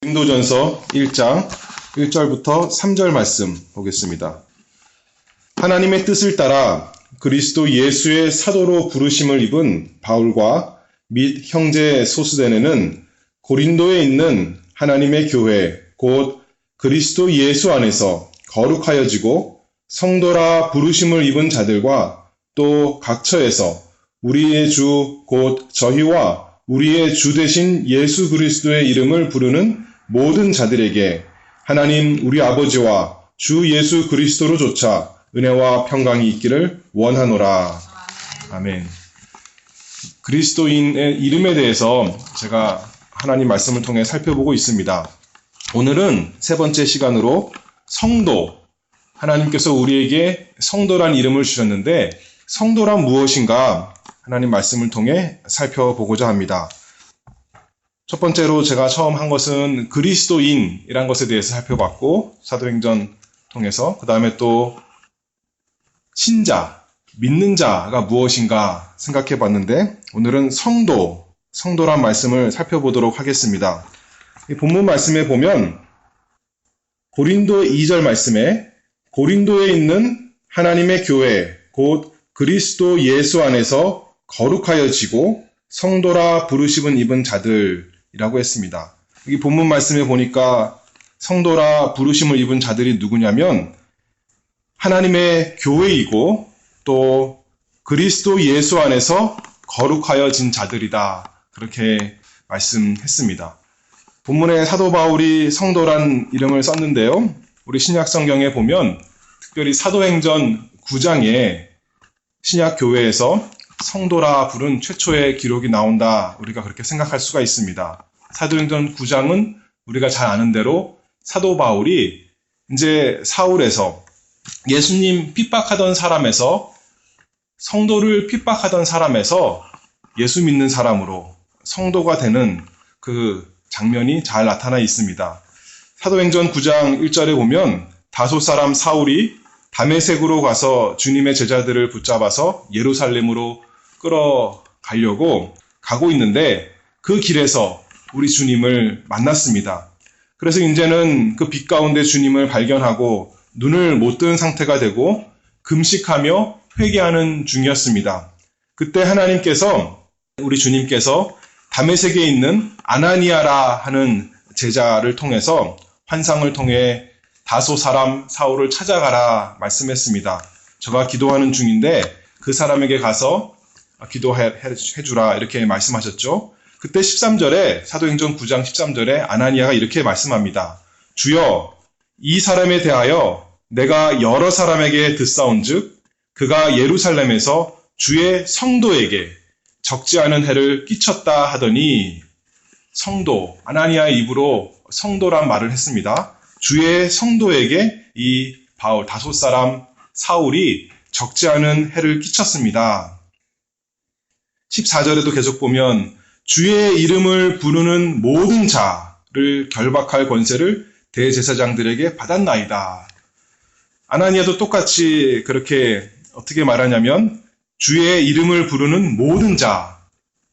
고린도전서 1장 1절부터 3절 말씀 보겠습니다. 하나님의 뜻을 따라 그리스도 예수의 사도로 부르심을 입은 바울과 및 형제 소스데네는 고린도에 있는 하나님의 교회 곧 그리스도 예수 안에서 거룩하여지고 성도라 부르심을 입은 자들과 또 각처에서 우리의 주 곧 저희와 우리의 주 되신 예수 그리스도의 이름을 부르는 모든 자들에게 하나님 우리 아버지와 주 예수 그리스도로조차 은혜와 평강이 있기를 원하노라. 아멘. 그리스도인의 이름에 대해서 제가 하나님 말씀을 통해 살펴보고 있습니다. 오늘은 세 번째 시간으로 성도, 하나님께서 우리에게 성도란 이름을 주셨는데 성도란 무엇인가 하나님 말씀을 통해 살펴보고자 합니다. 첫 번째로 제가 처음 한 것은 그리스도인이란 것에 대해서 살펴봤고 사도행전 통해서 그 다음에 또 신자, 믿는 자가 무엇인가 생각해 봤는데 오늘은 성도란 말씀을 살펴보도록 하겠습니다. 이 본문 말씀에 보면 고린도 2절 말씀에 고린도에 있는 하나님의 교회 곧 그리스도 예수 안에서 거룩하여지고 성도라 부르심을 입은 자들이라고 했습니다. 여기 본문 말씀에 보니까 성도라 부르심을 입은 자들이 누구냐면 하나님의 교회이고 또 그리스도 예수 안에서 거룩하여진 자들이다. 그렇게 말씀했습니다. 본문에 사도 바울이 성도란 이름을 썼는데요. 우리 신약 성경에 보면 특별히 사도행전 9장에 신약 교회에서 성도라 부른 최초의 기록이 나온다. 우리가 그렇게 생각할 수가 있습니다. 사도행전 9장은 우리가 잘 아는 대로 사도 바울이 이제 사울에서 예수님 핍박하던 사람에서 성도를 핍박하던 사람에서 예수 믿는 사람으로 성도가 되는 그 장면이 잘 나타나 있습니다. 사도행전 9장 1절에 보면 다소 사람 사울이 다메섹으로 가서 주님의 제자들을 붙잡아서 예루살렘으로 끌어가려고 가고 있는데 그 길에서 우리 주님을 만났습니다. 그래서 이제는 그 빛 가운데 주님을 발견하고 눈을 못 뜬 상태가 되고 금식하며 회개하는 중이었습니다. 그때 하나님께서 우리 주님께서 다메섹에 있는 아나니아라 하는 제자를 통해서 환상을 통해 다소 사람 사울을 찾아가라 말씀했습니다. 저가 기도하는 중인데 그 사람에게 가서 기도해주라 이렇게 말씀하셨죠. 그때 13절에 사도행전 9장 13절에 아나니아가 이렇게 말씀합니다. 주여 이 사람에 대하여 내가 여러 사람에게 듣사온즉 그가 예루살렘에서 주의 성도에게 적지 않은 해를 끼쳤다 하더니 성도, 아나니아의 입으로 성도란 말을 했습니다. 주의 성도에게 이 바울 다소 사람 사울이 적지 않은 해를 끼쳤습니다. 14절에도 계속 보면 주의 이름을 부르는 모든 자를 결박할 권세를 대제사장들에게 받았나이다. 아나니아도 똑같이 그렇게 어떻게 말하냐면 주의 이름을 부르는 모든 자,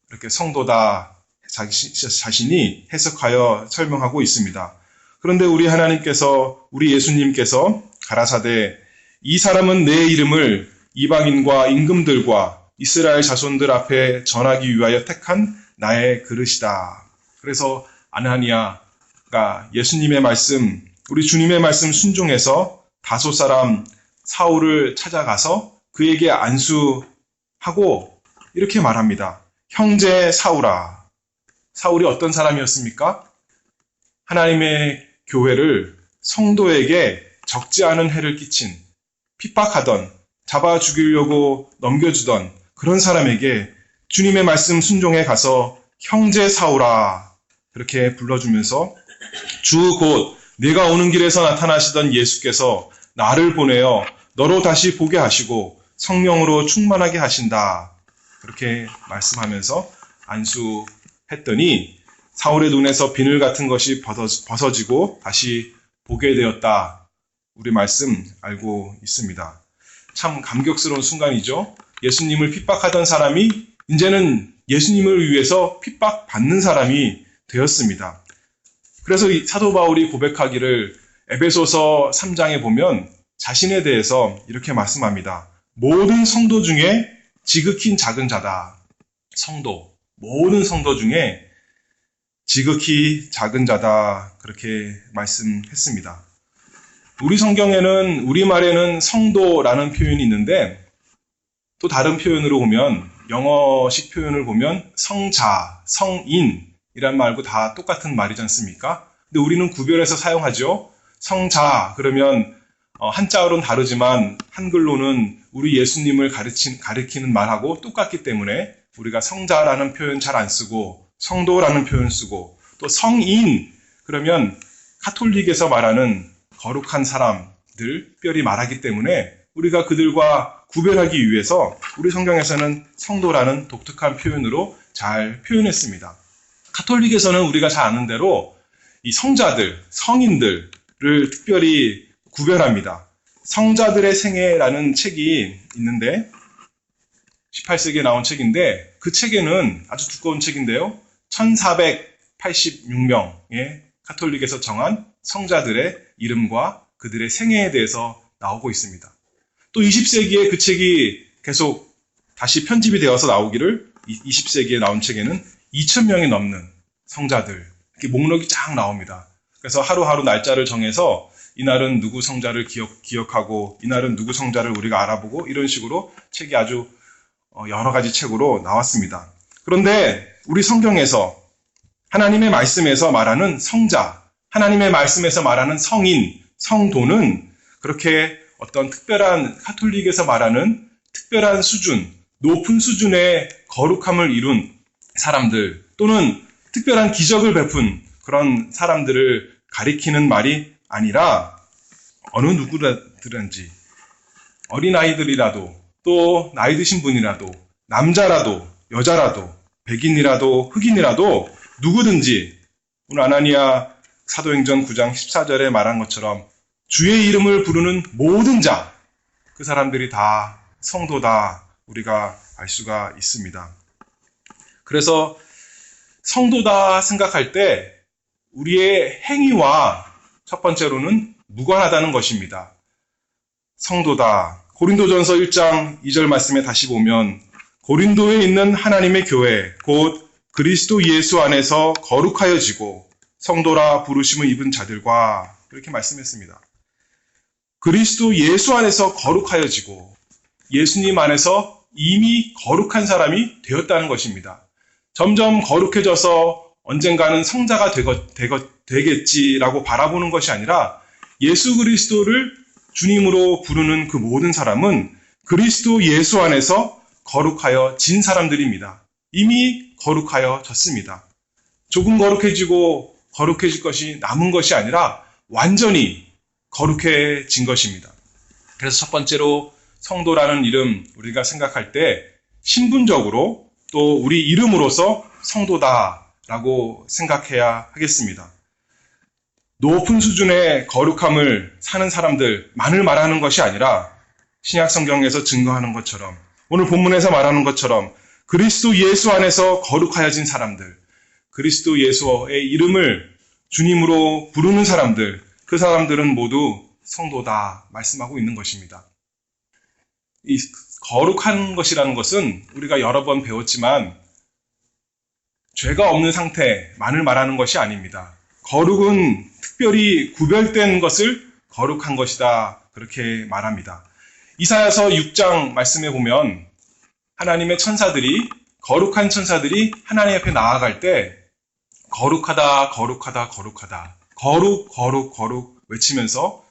이렇게 성도다 자신이 해석하여 설명하고 있습니다. 그런데 우리 하나님께서, 우리 예수님께서 가라사대 이 사람은 내 이름을 이방인과 임금들과 이스라엘 자손들 앞에 전하기 위하여 택한 나의 그릇이다. 그래서 아나니아가 예수님의 말씀, 우리 주님의 말씀 순종해서 다소 사람 사울을 찾아가서 그에게 안수하고 이렇게 말합니다. 형제 사울아. 사울이 어떤 사람이었습니까? 하나님의 교회를 성도에게 적지 않은 해를 끼친, 핍박하던, 잡아 죽이려고 넘겨주던 그런 사람에게 주님의 말씀 순종해 가서 형제 사울아 그렇게 불러주면서 주 곧 네가 오는 길에서 나타나시던 예수께서 나를 보내어 너로 다시 보게 하시고 성령으로 충만하게 하신다. 그렇게 말씀하면서 안수했더니 사울의 눈에서 비늘 같은 것이 벗어지고 다시 보게 되었다. 우리 말씀 알고 있습니다. 참 감격스러운 순간이죠. 예수님을 핍박하던 사람이 이제는 예수님을 위해서 핍박받는 사람이 되었습니다. 그래서 이 사도 바울이 고백하기를 에베소서 3장에 보면 자신에 대해서 이렇게 말씀합니다. 모든 성도 중에 지극히 작은 자다. 성도, 모든 성도 중에 지극히 작은 자다. 그렇게 말씀했습니다. 우리 성경에는, 우리말에는 성도라는 표현이 있는데 또 다른 표현으로 보면, 영어식 표현을 보면 성자, 성인이란 말고 다 똑같은 말이지 않습니까? 근데 우리는 구별해서 사용하죠. 성자, 그러면 한자어로는 다르지만 한글로는 우리 예수님을 가리키는 말하고 똑같기 때문에 우리가 성자라는 표현 잘 안 쓰고 성도라는 표현 쓰고, 또 성인, 그러면 카톨릭에서 말하는 거룩한 사람들, 특별히 말하기 때문에 우리가 그들과 구별하기 위해서 우리 성경에서는 성도라는 독특한 표현으로 잘 표현했습니다. 카톨릭에서는 우리가 잘 아는 대로 이 성자들, 성인들을 특별히 구별합니다. 성자들의 생애라는 책이 있는데 18세기에 나온 책인데, 그 책에는 아주 두꺼운 책인데요. 1486명의 카톨릭에서 정한 성자들의 이름과 그들의 생애에 대해서 나오고 있습니다. 또 20세기에 그 책이 계속 다시 편집이 되어서 나오기를, 20세기에 나온 책에는 2000명이 넘는 성자들, 이렇게 목록이 쫙 나옵니다. 그래서 하루하루 날짜를 정해서 이날은 누구 성자를 기억하고 이날은 누구 성자를 우리가 알아보고, 이런 식으로 책이 아주 여러 가지 책으로 나왔습니다. 그런데 우리 성경에서 하나님의 말씀에서 말하는 성자, 하나님의 말씀에서 말하는 성인, 성도는 그렇게 어떤 특별한, 카톨릭에서 말하는 특별한 수준, 높은 수준의 거룩함을 이룬 사람들, 또는 특별한 기적을 베푼 그런 사람들을 가리키는 말이 아니라 어느 누구든지, 어린아이들이라도 또 나이 드신 분이라도, 남자라도 여자라도 백인이라도 흑인이라도 누구든지, 오늘 아나니아 사도행전 9장 14절에 말한 것처럼 주의 이름을 부르는 모든 자, 그 사람들이 다 성도다, 우리가 알 수가 있습니다. 그래서 성도다 생각할 때 우리의 행위와 첫 번째로는 무관하다는 것입니다. 성도다. 고린도전서 1장 2절 말씀에 다시 보면, 고린도에 있는 하나님의 교회 곧 그리스도 예수 안에서 거룩하여지고 성도라 부르심을 입은 자들과, 그렇게 말씀했습니다. 그리스도 예수 안에서 거룩하여지고, 예수님 안에서 이미 거룩한 사람이 되었다는 것입니다. 점점 거룩해져서 언젠가는 성자가 되겠지라고 바라보는 것이 아니라, 예수 그리스도를 주님으로 부르는 그 모든 사람은 그리스도 예수 안에서 거룩하여진 사람들입니다. 이미 거룩하여졌습니다. 조금 거룩해지고 거룩해질 것이 남은 것이 아니라 완전히 거룩해진 것입니다. 그래서 첫 번째로 성도라는 이름, 우리가 생각할 때 신분적으로 또 우리 이름으로서 성도다라고 생각해야 하겠습니다. 높은 수준의 거룩함을 사는 사람들만을 말하는 것이 아니라, 신약 성경에서 증거하는 것처럼, 오늘 본문에서 말하는 것처럼 그리스도 예수 안에서 거룩하여진 사람들, 그리스도 예수의 이름을 주님으로 부르는 사람들, 그 사람들은 모두 성도다 말씀하고 있는 것입니다. 이 거룩한 것이라는 것은 우리가 여러 번 배웠지만 죄가 없는 상태만을 말하는 것이 아닙니다. 거룩은 특별히 구별된 것을 거룩한 것이다, 그렇게 말합니다. 이사야서 6장 말씀에 보면 하나님의 천사들이, 거룩한 천사들이 하나님 앞에 나아갈 때 거룩하다, 거룩하다, 거룩하다, 거룩, 거룩, 거룩 외치면서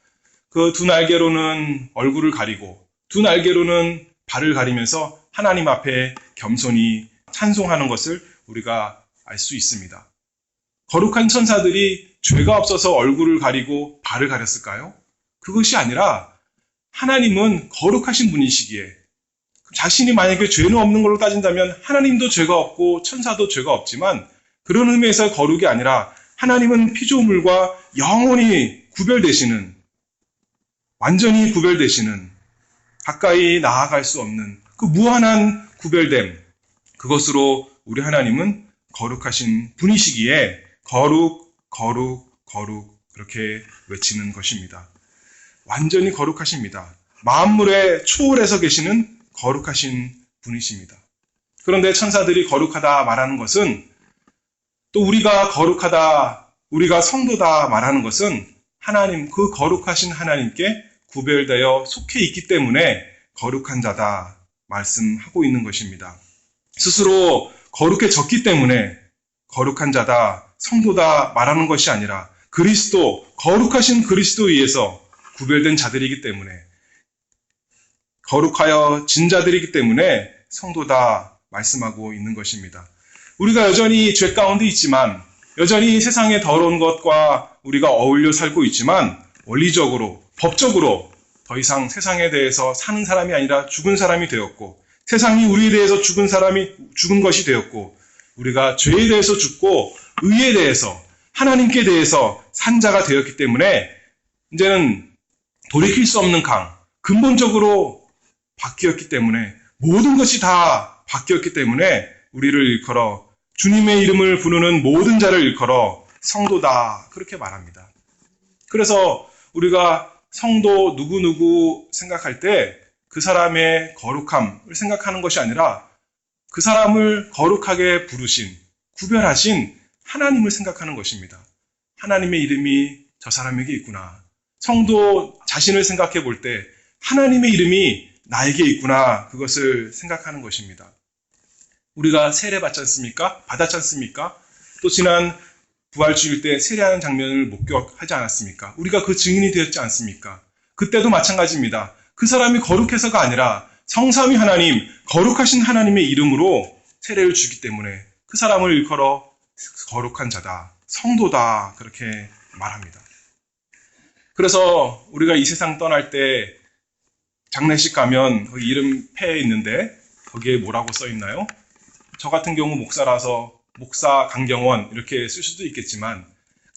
그 두 날개로는 얼굴을 가리고 두 날개로는 발을 가리면서 하나님 앞에 겸손히 찬송하는 것을 우리가 알 수 있습니다. 거룩한 천사들이 죄가 없어서 얼굴을 가리고 발을 가렸을까요? 그것이 아니라 하나님은 거룩하신 분이시기에, 자신이 만약에 죄는 없는 걸로 따진다면 하나님도 죄가 없고 천사도 죄가 없지만, 그런 의미에서 거룩이 아니라 하나님은 피조물과 영원히 구별되시는, 완전히 구별되시는, 가까이 나아갈 수 없는 그 무한한 구별됨, 그것으로 우리 하나님은 거룩하신 분이시기에 거룩, 거룩, 거룩 그렇게 외치는 것입니다. 완전히 거룩하십니다. 만물의 초월해서 계시는 거룩하신 분이십니다. 그런데 천사들이 거룩하다 말하는 것은 또 우리가 거룩하다, 우리가 성도다 말하는 것은 하나님, 그 거룩하신 하나님께 구별되어 속해 있기 때문에 거룩한 자다 말씀하고 있는 것입니다. 스스로 거룩해졌기 때문에 거룩한 자다, 성도다 말하는 것이 아니라 그리스도, 거룩하신 그리스도에 의해서 구별된 자들이기 때문에 거룩하여 진 자들이기 때문에 성도다 말씀하고 있는 것입니다. 우리가 여전히 죄 가운데 있지만 여전히 세상의 더러운 것과 우리가 어울려 살고 있지만 원리적으로, 법적으로 더 이상 세상에 대해서 사는 사람이 아니라 죽은 사람이 되었고 세상이 우리에 대해서 죽은 것이 되었고 우리가 죄에 대해서 죽고 의에 대해서 하나님께 대해서 산 자가 되었기 때문에 이제는 돌이킬 수 없는 강, 근본적으로 바뀌었기 때문에 모든 것이 다 바뀌었기 때문에 우리를 일컬어 주님의 이름을 부르는 모든 자를 일컬어 성도다 그렇게 말합니다. 그래서 우리가 성도 누구누구 생각할 때 그 사람의 거룩함을 생각하는 것이 아니라 그 사람을 거룩하게 부르신, 구별하신 하나님을 생각하는 것입니다. 하나님의 이름이 저 사람에게 있구나. 성도 자신을 생각해 볼 때 하나님의 이름이 나에게 있구나. 그것을 생각하는 것입니다. 우리가 세례 받지 않습니까? 받았지 않습니까? 또 지난 부활주일 때 세례하는 장면을 목격하지 않았습니까? 우리가 그 증인이 되었지 않습니까? 그때도 마찬가지입니다. 그 사람이 거룩해서가 아니라 성삼위 하나님, 거룩하신 하나님의 이름으로 세례를 주기 때문에 그 사람을 일컬어 거룩한 자다, 성도다 그렇게 말합니다. 그래서 우리가 이 세상 떠날 때 장례식 가면 거기 이름패에 있는데 거기에 뭐라고 써 있나요? 저 같은 경우 목사라서 목사 강경원 이렇게 쓸 수도 있겠지만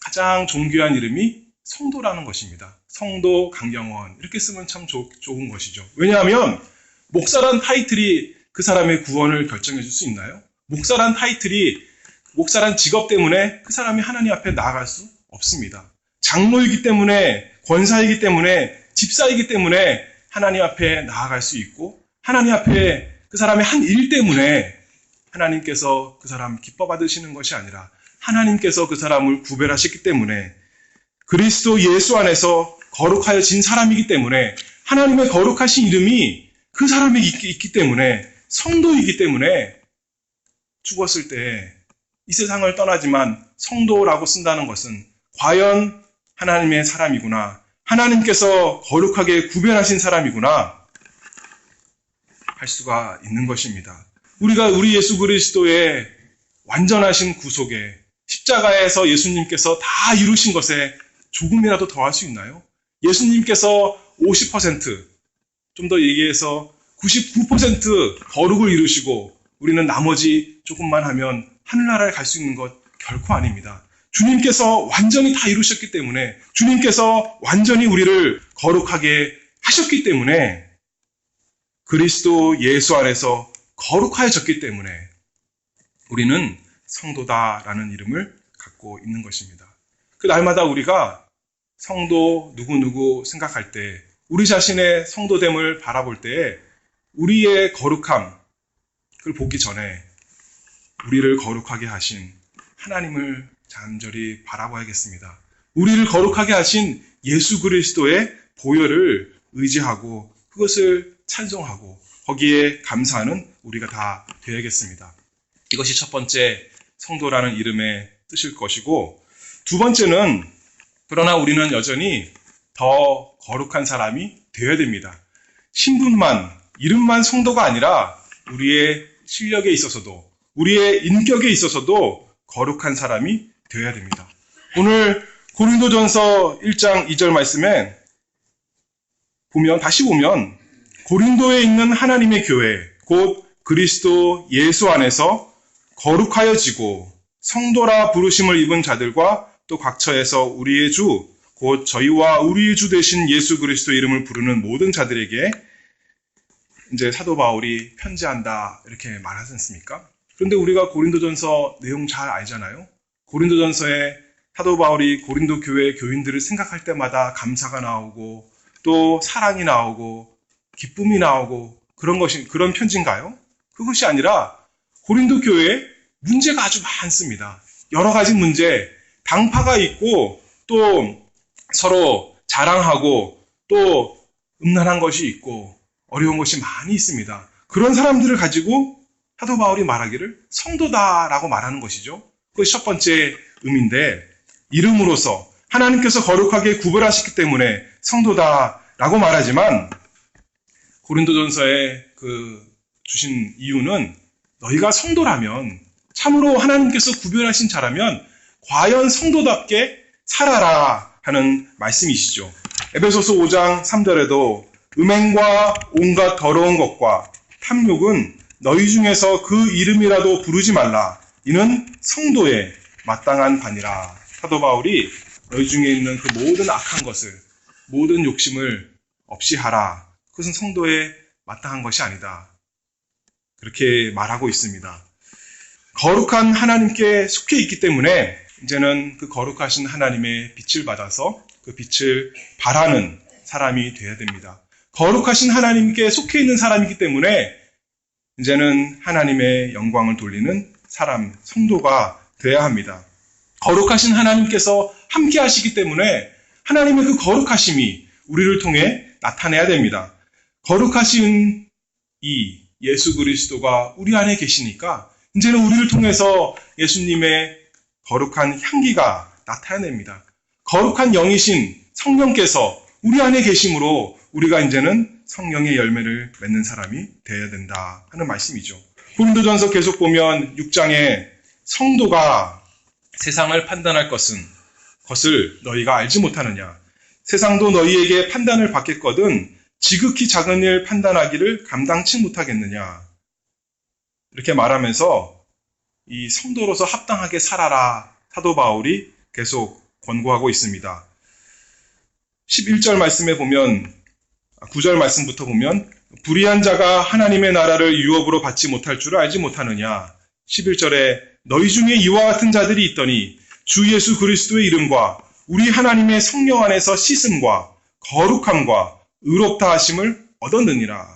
가장 존귀한 이름이 성도라는 것입니다. 성도 강경원 이렇게 쓰면 참 좋은 것이죠. 왜냐하면 목사란 타이틀이 그 사람의 구원을 결정해 줄 수 있나요? 목사란 타이틀이 목사란 직업 때문에 그 사람이 하나님 앞에 나아갈 수 없습니다. 장로이기 때문에 권사이기 때문에 집사이기 때문에 하나님 앞에 나아갈 수 있고 하나님 앞에 그 사람의 한 일 때문에 하나님께서 그 사람 기뻐 받으시는 것이 아니라 하나님께서 그 사람을 구별하셨기 때문에 그리스도 예수 안에서 거룩하여 진 사람이기 때문에 하나님의 거룩하신 이름이 그 사람에게 있기 때문에 성도이기 때문에 죽었을 때 이 세상을 떠나지만 성도라고 쓴다는 것은 과연 하나님의 사람이구나. 하나님께서 거룩하게 구별하신 사람이구나. 할 수가 있는 것입니다. 우리가 우리 예수 그리스도의 완전하신 구속에 십자가에서 예수님께서 다 이루신 것에 조금이라도 더할 수 있나요? 예수님께서 50%, 좀 더 얘기해서 99% 거룩을 이루시고 우리는 나머지 조금만 하면 하늘나라에 갈 수 있는 것 결코 아닙니다. 주님께서 완전히 다 이루셨기 때문에 주님께서 완전히 우리를 거룩하게 하셨기 때문에 그리스도 예수 안에서 거룩하여졌기 때문에 우리는 성도다라는 이름을 갖고 있는 것입니다. 그 날마다 우리가 성도 누구누구 생각할 때 우리 자신의 성도됨을 바라볼 때에 우리의 거룩함을 보기 전에 우리를 거룩하게 하신 하나님을 간절히 바라봐야겠습니다. 우리를 거룩하게 하신 예수 그리스도의 보혈을 의지하고 그것을 찬송하고 거기에 감사하는 우리가 다 되어야겠습니다. 이것이 첫 번째 성도라는 이름의 뜻일 것이고 두 번째는 그러나 우리는 여전히 더 거룩한 사람이 되어야 됩니다. 신분만, 이름만 성도가 아니라 우리의 실력에 있어서도 우리의 인격에 있어서도 거룩한 사람이 되어야 됩니다. 오늘 고린도전서 1장 2절 말씀에 다시 보면 고린도에 있는 하나님의 교회 곧 그리스도 예수 안에서 거룩하여지고 성도라 부르심을 입은 자들과 또 각처에서 우리의 주 곧 저희와 우리의 주 되신 예수 그리스도 이름을 부르는 모든 자들에게 이제 사도 바울이 편지한다 이렇게 말하지 않습니까? 그런데 우리가 고린도전서 내용 잘 알잖아요. 고린도전서에 사도 바울이 고린도 교회 교인들을 생각할 때마다 감사가 나오고 또 사랑이 나오고 기쁨이 나오고 그런 편지인가요? 그것이 아니라 고린도 교회에 문제가 아주 많습니다. 여러 가지 문제, 당파가 있고 또 서로 자랑하고 또 음란한 것이 있고 어려운 것이 많이 있습니다. 그런 사람들을 가지고 사도 바울이 말하기를 성도다라고 말하는 것이죠. 그것이 첫 번째 의미인데, 이름으로서 하나님께서 거룩하게 구별하셨기 때문에 성도다라고 말하지만 고린도전서에 주신 이유는 너희가 성도라면, 참으로 하나님께서 구별하신 자라면 과연 성도답게 살아라 하는 말씀이시죠. 에베소서 5장 3절에도 음행과 온갖 더러운 것과 탐욕은 너희 중에서 그 이름이라도 부르지 말라. 이는 성도에 마땅한 바니라. 사도 바울이 너희 중에 있는 그 모든 악한 것을, 모든 욕심을 없이 하라. 그것은 성도에 마땅한 것이 아니다. 그렇게 말하고 있습니다. 거룩한 하나님께 속해 있기 때문에 이제는 그 거룩하신 하나님의 빛을 받아서 그 빛을 바라는 사람이 되어야 됩니다. 거룩하신 하나님께 속해 있는 사람이기 때문에 이제는 하나님의 영광을 돌리는 사람, 성도가 되어야 합니다. 거룩하신 하나님께서 함께 하시기 때문에 하나님의 그 거룩하심이 우리를 통해 나타내야 됩니다. 거룩하신 이 예수 그리스도가 우리 안에 계시니까 이제는 우리를 통해서 예수님의 거룩한 향기가 나타냅니다. 거룩한 영이신 성령께서 우리 안에 계심으로 우리가 이제는 성령의 열매를 맺는 사람이 되어야 된다 하는 말씀이죠. 고린도전서 계속 보면 6장에 성도가 세상을 판단할 것을 너희가 알지 못하느냐. 세상도 너희에게 판단을 받겠거든 지극히 작은 일 판단하기를 감당치 못하겠느냐. 이렇게 말하면서 이 성도로서 합당하게 살아라 사도 바울이 계속 권고하고 있습니다. 11절 말씀에 보면 9절 말씀부터 보면 불의한 자가 하나님의 나라를 유업으로 받지 못할 줄을 알지 못하느냐. 11절에 너희 중에 이와 같은 자들이 있더니 주 예수 그리스도의 이름과 우리 하나님의 성령 안에서 씻음과 거룩함과 의롭다 하심을 얻었느니라.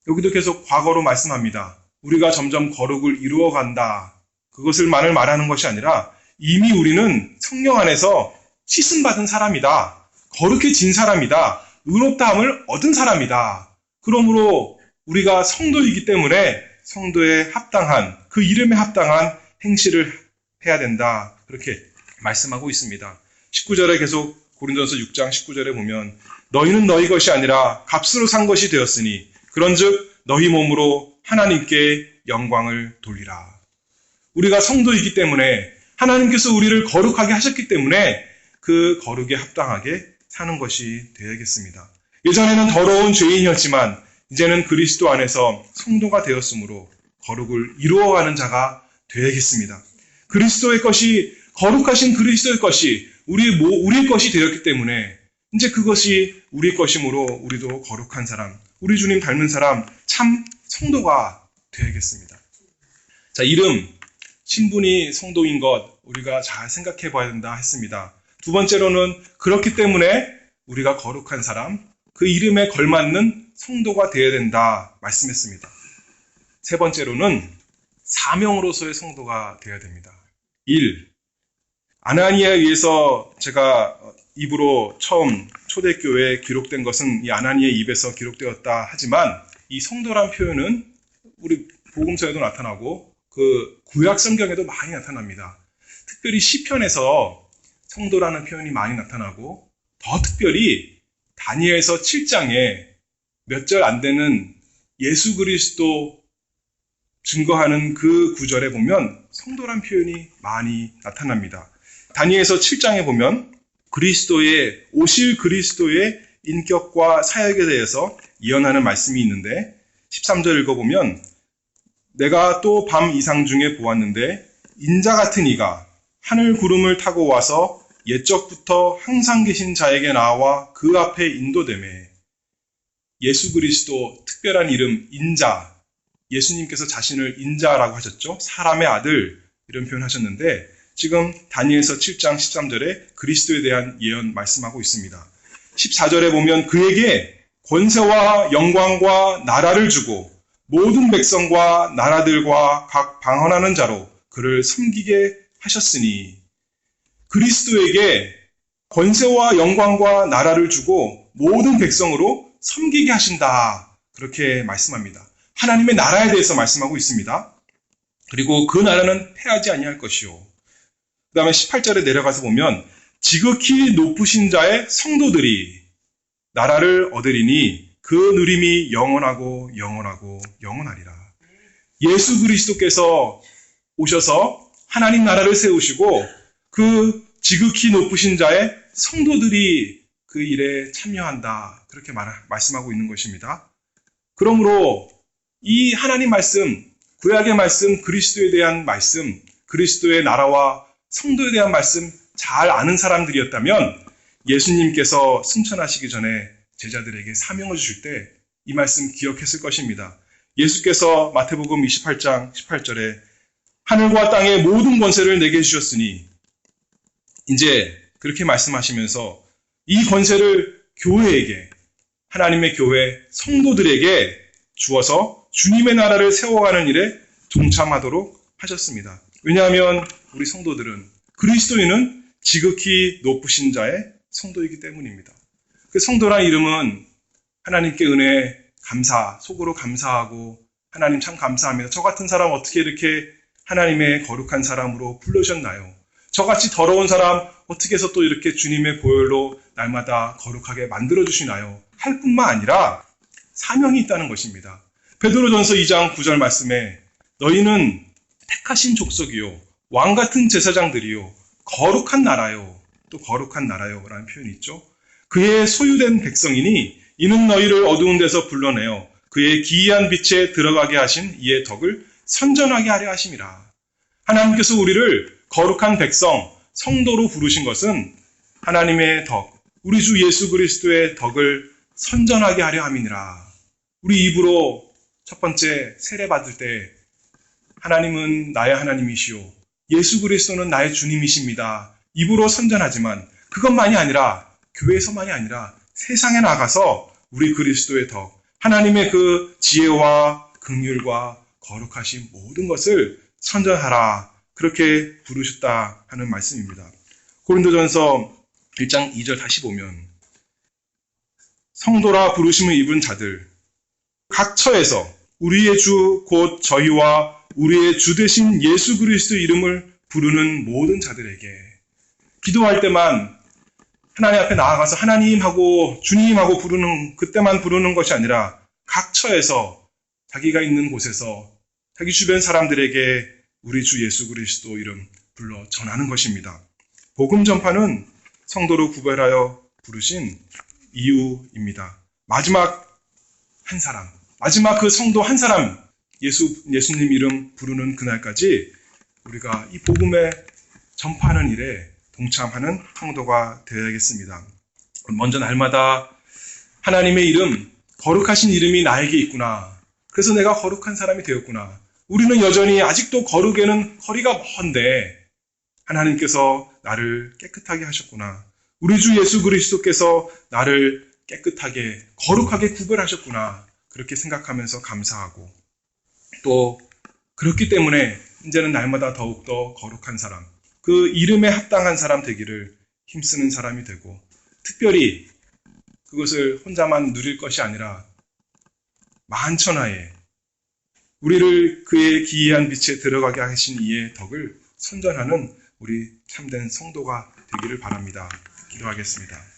여기도 계속 과거로 말씀합니다. 우리가 점점 거룩을 이루어간다. 그것을만을 말하는 것이 아니라 이미 우리는 성령 안에서 씻음받은 사람이다. 거룩해진 사람이다. 의롭다함을 얻은 사람이다. 그러므로 우리가 성도이기 때문에 성도에 합당한, 그 이름에 합당한 행실을 해야 된다. 그렇게 말씀하고 있습니다. 19절에 계속 고린도전서 6장 19절에 보면 너희는 너희 것이 아니라 값으로 산 것이 되었으니 그런즉 너희 몸으로 하나님께 영광을 돌리라. 우리가 성도이기 때문에 하나님께서 우리를 거룩하게 하셨기 때문에 그 거룩에 합당하게 사는 것이 되어야겠습니다. 예전에는 더러운 죄인이었지만 이제는 그리스도 안에서 성도가 되었으므로 거룩을 이루어가는 자가 되어야겠습니다. 그리스도의 것이, 거룩하신 그리스도의 것이 우리의 것이 되었기 때문에 이제 그것이 우리의 것이므로 우리도 거룩한 사람, 우리 주님 닮은 사람, 참 성도가 되어야겠습니다. 자, 이름, 신분이 성도인 것 우리가 잘 생각해 봐야 된다 했습니다. 두 번째로는 그렇기 때문에 우리가 거룩한 사람, 그 이름에 걸맞는 성도가 되어야 된다 말씀했습니다. 세 번째로는 사명으로서의 성도가 되어야 됩니다. 1. 아나니아에 의해서 제가 입으로 처음 초대교회에 기록된 것은 이 아나니아의 입에서 기록되었다 하지만 이 성도란 표현은 우리 복음서에도 나타나고 그 구약 성경에도 많이 나타납니다. 특별히 시편에서 성도라는 표현이 많이 나타나고 더 특별히 다니엘서 7장에 몇 절 안 되는 예수 그리스도 증거하는 그 구절에 보면 성도란 표현이 많이 나타납니다. 다니엘서 7장에 보면 오실 그리스도의 인격과 사역에 대해서 예언하는 말씀이 있는데 13절 읽어보면 내가 또 밤 이상 중에 보았는데 인자 같은 이가 하늘 구름을 타고 와서 옛적부터 항상 계신 자에게 나와 그 앞에 인도되매. 예수 그리스도 특별한 이름 인자, 예수님께서 자신을 인자라고 하셨죠. 사람의 아들 이런 표현 하셨는데 지금 다니엘서 7장 13절에 그리스도에 대한 예언 말씀하고 있습니다. 14절에 보면 그에게 권세와 영광과 나라를 주고 모든 백성과 나라들과 각 방언하는 자로 그를 섬기게 하셨으니, 그리스도에게 권세와 영광과 나라를 주고 모든 백성으로 섬기게 하신다. 그렇게 말씀합니다. 하나님의 나라에 대해서 말씀하고 있습니다. 그리고 그 나라는 패하지 아니할 것이요. 그 다음에 18절에 내려가서 보면 지극히 높으신 자의 성도들이 나라를 얻으리니 그 누림이 영원하고 영원하고 영원하리라. 예수 그리스도께서 오셔서 하나님 나라를 세우시고 그 지극히 높으신 자의 성도들이 그 일에 참여한다. 그렇게 말씀하고 있는 것입니다. 그러므로 이 하나님 말씀, 구약의 말씀, 그리스도에 대한 말씀, 그리스도의 나라와 성도에 대한 말씀 잘 아는 사람들이었다면 예수님께서 승천하시기 전에 제자들에게 사명을 주실 때 이 말씀 기억했을 것입니다. 예수께서 마태복음 28장 18절에 하늘과 땅의 모든 권세를 내게 주셨으니, 이제 그렇게 말씀하시면서 이 권세를 교회에게, 하나님의 교회 성도들에게 주어서 주님의 나라를 세워가는 일에 동참하도록 하셨습니다. 왜냐하면 우리 성도들은, 그리스도인은 지극히 높으신 자의 성도이기 때문입니다. 그 성도란 이름은 하나님께 은혜, 감사, 속으로 감사하고 하나님 참 감사합니다. 저 같은 사람 어떻게 이렇게 하나님의 거룩한 사람으로 불러주셨나요? 저같이 더러운 사람 어떻게 해서 또 이렇게 주님의 보혈로 날마다 거룩하게 만들어주시나요? 할 뿐만 아니라 사명이 있다는 것입니다. 베드로전서 2장 9절 말씀에 너희는 택하신 족속이요, 왕같은 제사장들이요, 거룩한 나라요, 또 거룩한 나라요 라는 표현이 있죠. 그의 소유된 백성이니 이는 너희를 어두운 데서 불러내어 그의 기이한 빛에 들어가게 하신 이의 덕을 선전하게 하려 하심이라. 하나님께서 우리를 거룩한 백성, 성도로 부르신 것은 하나님의 덕, 우리 주 예수 그리스도의 덕을 선전하게 하려 함이니라. 우리 입으로 첫 번째 세례 받을 때 하나님은 나의 하나님이시오, 예수 그리스도는 나의 주님이십니다. 입으로 선전하지만 그것만이 아니라, 교회에서만이 아니라 세상에 나가서 우리 그리스도의 덕, 하나님의 그 지혜와 긍휼과 거룩하신 모든 것을 선전하라. 그렇게 부르셨다 하는 말씀입니다. 고린도전서 1장 2절 다시 보면 성도라 부르심을 입은 자들, 각 처에서 우리의 주 곧 저희와 우리의 주 되신 예수 그리스도 이름을 부르는 모든 자들에게, 기도할 때만 하나님 앞에 나아가서 하나님하고 주님하고 부르는, 그때만 부르는 것이 아니라 각 처에서 자기가 있는 곳에서 자기 주변 사람들에게 우리 주 예수 그리스도 이름 불러 전하는 것입니다. 복음 전파는 성도로 구별하여 부르신 이유입니다. 마지막 한 사람, 마지막 그 성도 한 사람, 예수님 이름 부르는 그날까지 우리가 이 복음에 전파하는 일에 동참하는 성도가 되어야겠습니다. 먼저 날마다 하나님의 이름, 거룩하신 이름이 나에게 있구나. 그래서 내가 거룩한 사람이 되었구나. 우리는 여전히 아직도 거룩에는 거리가 먼데 하나님께서 나를 깨끗하게 하셨구나. 우리 주 예수 그리스도께서 나를 깨끗하게, 거룩하게 구별하셨구나. 그렇게 생각하면서 감사하고, 또 그렇기 때문에 이제는 날마다 더욱더 거룩한 사람, 그 이름에 합당한 사람 되기를 힘쓰는 사람이 되고, 특별히 그것을 혼자만 누릴 것이 아니라 만천하에 우리를 그의 기이한 빛에 들어가게 하신 이의 덕을 선전하는 우리 참된 성도가 되기를 바랍니다. 기도하겠습니다.